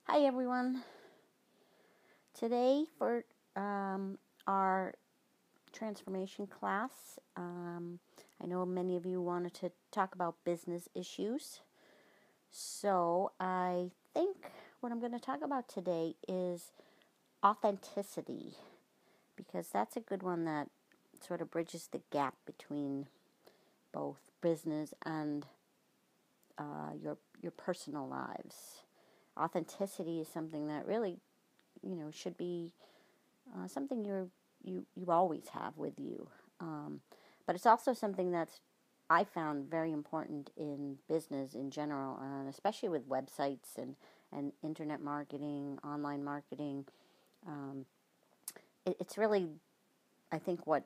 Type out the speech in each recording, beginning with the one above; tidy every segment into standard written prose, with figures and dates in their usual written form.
Hi everyone. Today for our transformation class, I know many of you wanted to talk about business issues. So I think what I'm going to talk about today is authenticity, because that's a good one that sort of bridges the gap between both business and your personal lives. Authenticity is something that really, should be something you always have with you. But it's also something that's I found very important in business in general, and especially with websites and internet marketing, online marketing. Um, it's really, I think, what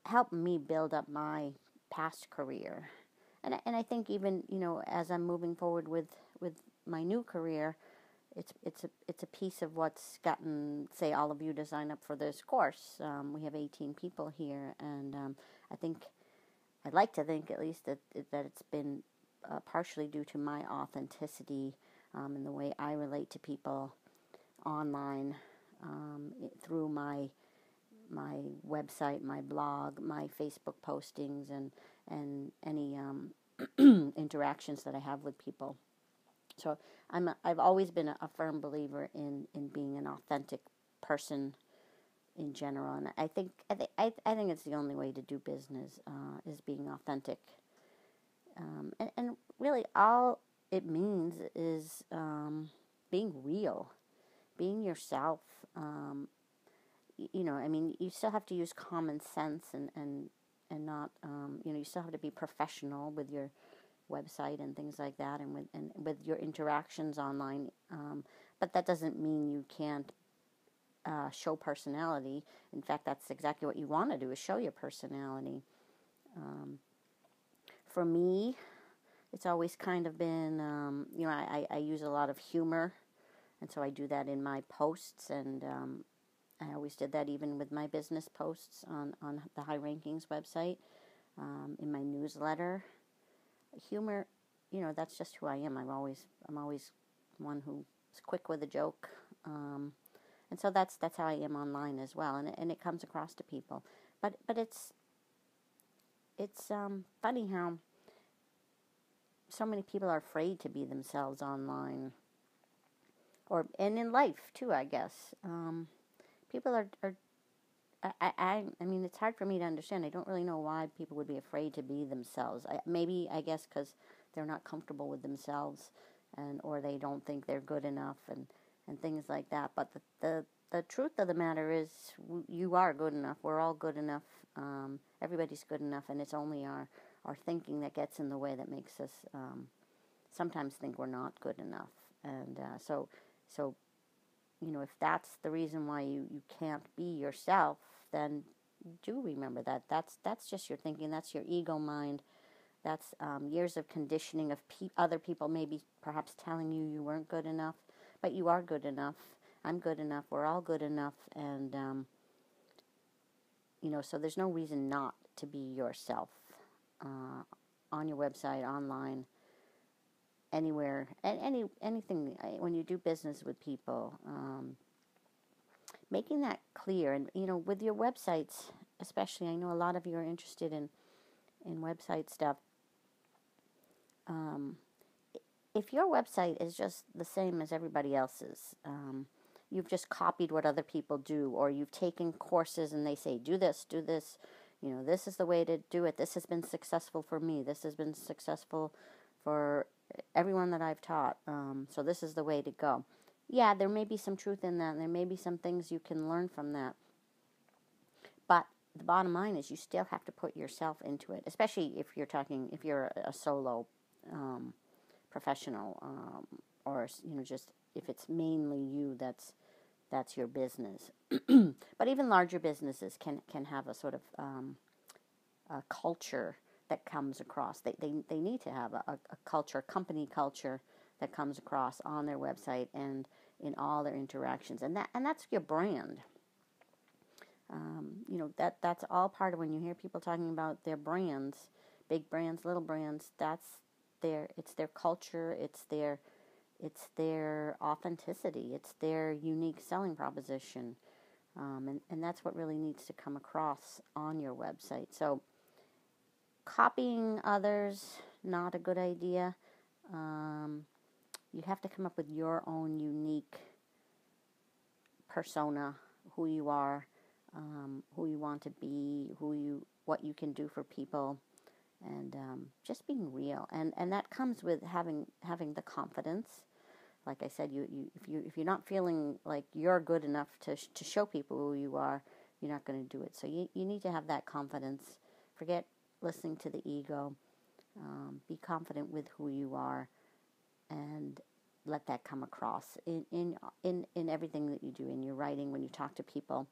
helped me build up my past career. And I think even, as I'm moving forward with my new career, it's a piece of what's gotten, say, all of you to sign up for this course. We have 18 people here, and I'd like to think at least that it's been partially due to my authenticity in the way I relate to people online, through my website, my blog, my Facebook postings, and any interactions that I have with people. So I've always been a firm believer in being an authentic person in general, and I think it's the only way to do business, is being authentic, and really all it means is being real, being yourself. I mean, you still have to use common sense and not, you still have to be professional with your website and things like that, and with your interactions online. But that doesn't mean you can't show personality. In fact, that's exactly what you want to do, is show your personality. For me, it's always kind of been, I use a lot of humor, and so I do that in my posts, and I always did that even with my business posts on the High Rankings website, in my newsletter. Humor, that's just who I am. I'm always one who's quick with a joke, and so that's how I am online as well, and it comes across to people. But it's funny how so many people are afraid to be themselves online, and in life too, I guess. People are I mean, it's hard for me to understand. I don't really know why people would be afraid to be themselves. Maybe, I guess, because they're not comfortable with themselves, or they don't think they're good enough, and things like that. But the truth of the matter is, you are good enough. We're all good enough. Everybody's good enough, and it's only our thinking that gets in the way, that makes us sometimes think we're not good enough. And so if that's the reason why you can't be yourself, then do remember that that's just your thinking. That's your ego mind. That's years of conditioning of other people maybe perhaps telling you weren't good enough, but you are good enough. I'm good enough. We're all good enough, and so there's no reason not to be yourself, on your website, online, anywhere, anything. When you do business with people, making that clear, and with your websites especially. I know a lot of you are interested in website stuff. If your website is just the same as everybody else's, you've just copied what other people do, or you've taken courses and they say, do this, this is the way to do it. This has been successful for me. This has been successful for everyone that I've taught. So this is the way to go. Yeah, there may be some truth in that, and there may be some things you can learn from that. But the bottom line is, you still have to put yourself into it, especially if you're a solo professional, or just if it's mainly you, that's your business. But even larger businesses can have a sort of a culture that comes across. They need to have a culture, company culture, that comes across on their website and in all their interactions, and that's your brand. That's all part of, when you hear people talking about their brands, big brands, little brands. It's their culture, it's their it's their authenticity, it's their unique selling proposition. And that's what really needs to come across on your website. So copying others, not a good idea. You have to come up with your own unique persona, who you are, who you want to be, what you can do for people, and just being real. And that comes with having the confidence. Like I said, if you're not feeling like you're good enough to show people who you are, you're not going to do it. So you need to have that confidence. Forget listening to the ego. Be confident with who you are, and let that come across in everything that you do, in your writing, when you talk to people.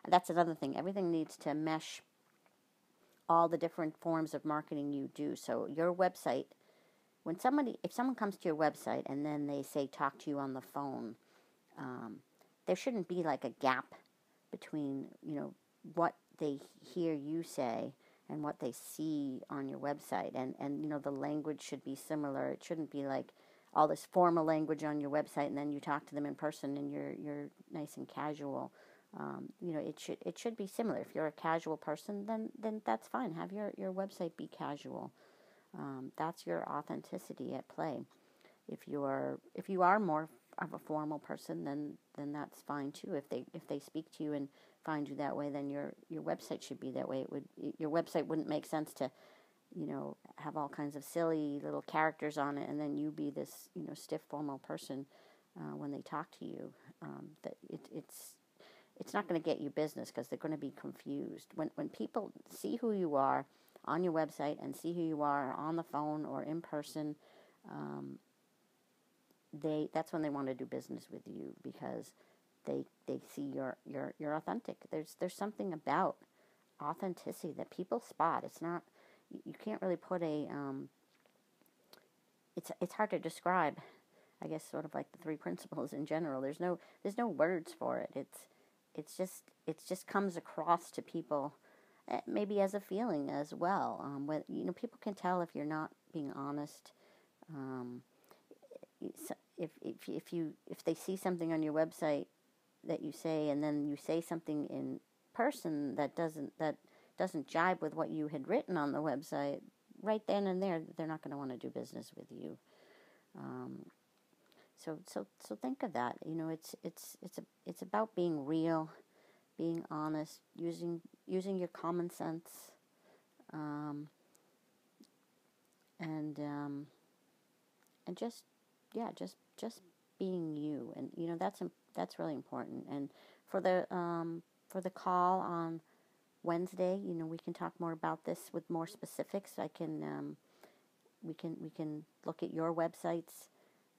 And that's another thing. Everything needs to mesh all the different forms of marketing you do. So your website, if someone comes to your website and then they say talk to you on the phone, there shouldn't be like a gap between what they hear you say and what they see on your website, and the language should be similar. It shouldn't be like all this formal language on your website and then you talk to them in person and you're nice and casual. It should be similar. If you're a casual person, then that's fine. Have your website be casual. That's your authenticity at play. If you are more of a formal person, then that's fine too. If they speak to you and find you that way, then your website should be that way. Your website wouldn't make sense to have all kinds of silly little characters on it and then you be this stiff formal person when they talk to you. It's not going to get you business because they're going to be confused. When people see who you are on your website and see who you are on the phone or in person, that's when they want to do business with you, because they see you're authentic. There's something about authenticity that people spot. It's not, you can't really put it's hard to describe. I guess sort of like the three principles in general. There's no words for it. It just comes across to people, maybe as a feeling as well. People can tell if you're not being honest. If they see something on your website that you say, and then you say something in person that doesn't jibe with what you had written on the website, right then and there, they're not going to want to do business with you. So think of that. It's about being real, being honest, using your common sense, and just being you. And that's really important. And for the call on Wednesday, we can talk more about this with more specifics. We can look at your websites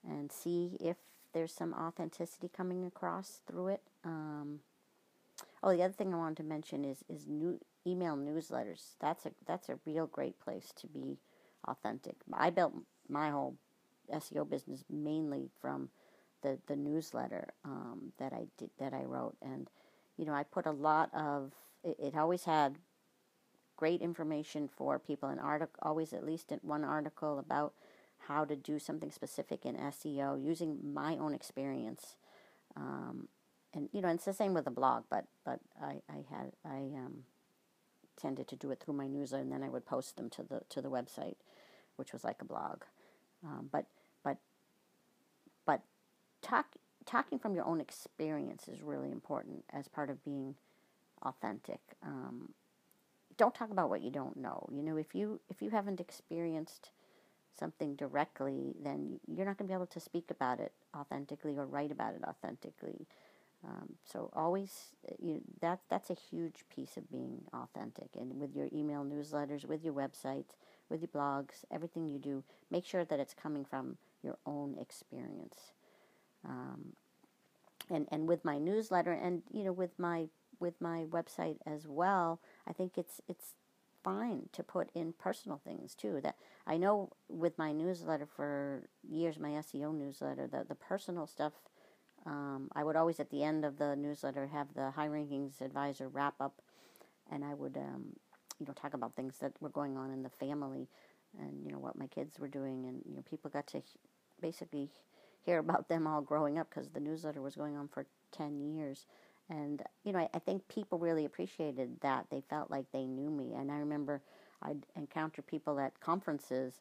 and see if there's some authenticity coming across through it. The other thing I wanted to mention is new email newsletters. That's a real great place to be authentic. I built my whole SEO business mainly from the newsletter that I wrote, and I put a lot of it always had great information for people, always at least one article about how to do something specific in SEO using my own experience. And it's the same with the blog, but I tended to do it through my newsletter, and then I would post them to the website, which was like a blog. But talking from your own experience is really important as part of being authentic. Don't talk about what you don't know. If you haven't experienced something directly, then you're not going to be able to speak about it authentically or write about it authentically. So always, that's a huge piece of being authentic. And with your email newsletters, with your websites, with your blogs, everything you do, make sure that it's coming from your own experience. And with my newsletter, and with my website as well, I think it's fine to put in personal things too. That I know with my newsletter for years, my SEO newsletter, the personal stuff. I would always at the end of the newsletter have the High Rankings Advisor wrap up, and I would talk about things that were going on in the family, and what my kids were doing, and people got to basically hear about them all growing up, because the newsletter was going on for 10 years. And, I think people really appreciated that. They felt like they knew me. And I remember I'd encounter people at conferences,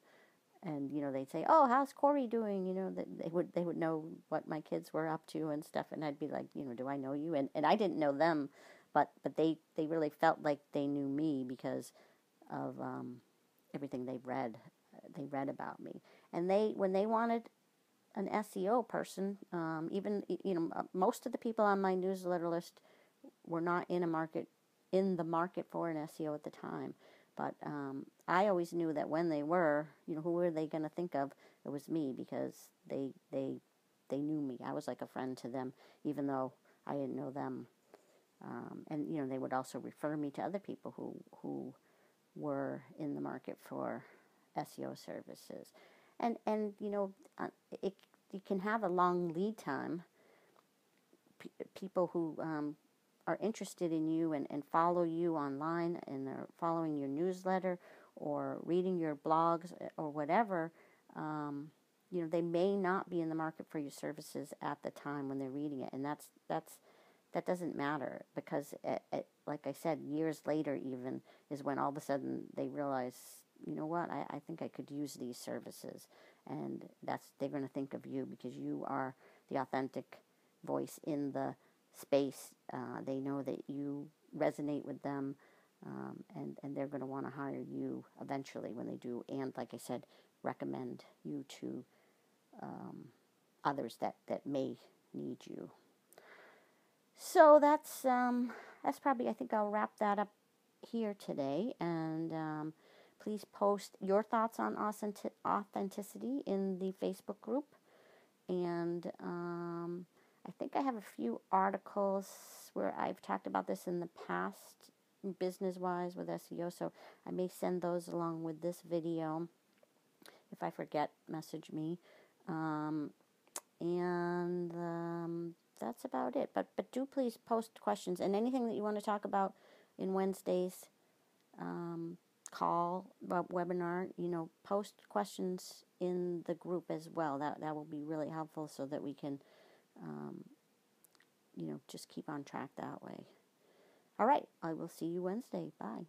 and, they'd say, "Oh, how's Corey doing?" That they would know what my kids were up to and stuff. And I'd be like, "Do I know you?" And I didn't know them, but they really felt like they knew me because of everything they read. They read about me. And when they wanted an SEO person, even, most of the people on my newsletter list were not in the market for an SEO at the time. But I always knew that when they were, who were they going to think of? It was me, because they knew me. I was like a friend to them, even though I didn't know them. And they would also refer me to other people who were in the market for SEO services. And it can have a long lead time. People who are interested in you and follow you online and are following your newsletter or reading your blogs or whatever, they may not be in the market for your services at the time when they're reading it. And that doesn't matter, because like I said, years later even is when all of a sudden they realize, you know what, I think I could use these services. And they're going to think of you because you are the authentic voice in the space. They know that you resonate with them, and they're going to want to hire you eventually when they do. And like I said, recommend you to others that may need you. So that's probably, I think I'll wrap that up here today. And please post your thoughts on authenticity in the Facebook group. And I think I have a few articles where I've talked about this in the past, business-wise, with SEO. So I may send those along with this video. If I forget, message me. And that's about it. But do please post questions and anything that you want to talk about in Wednesday's call, webinar. Post questions in the group as well. That will be really helpful so that we can, just keep on track that way. All right, I will see you Wednesday. Bye.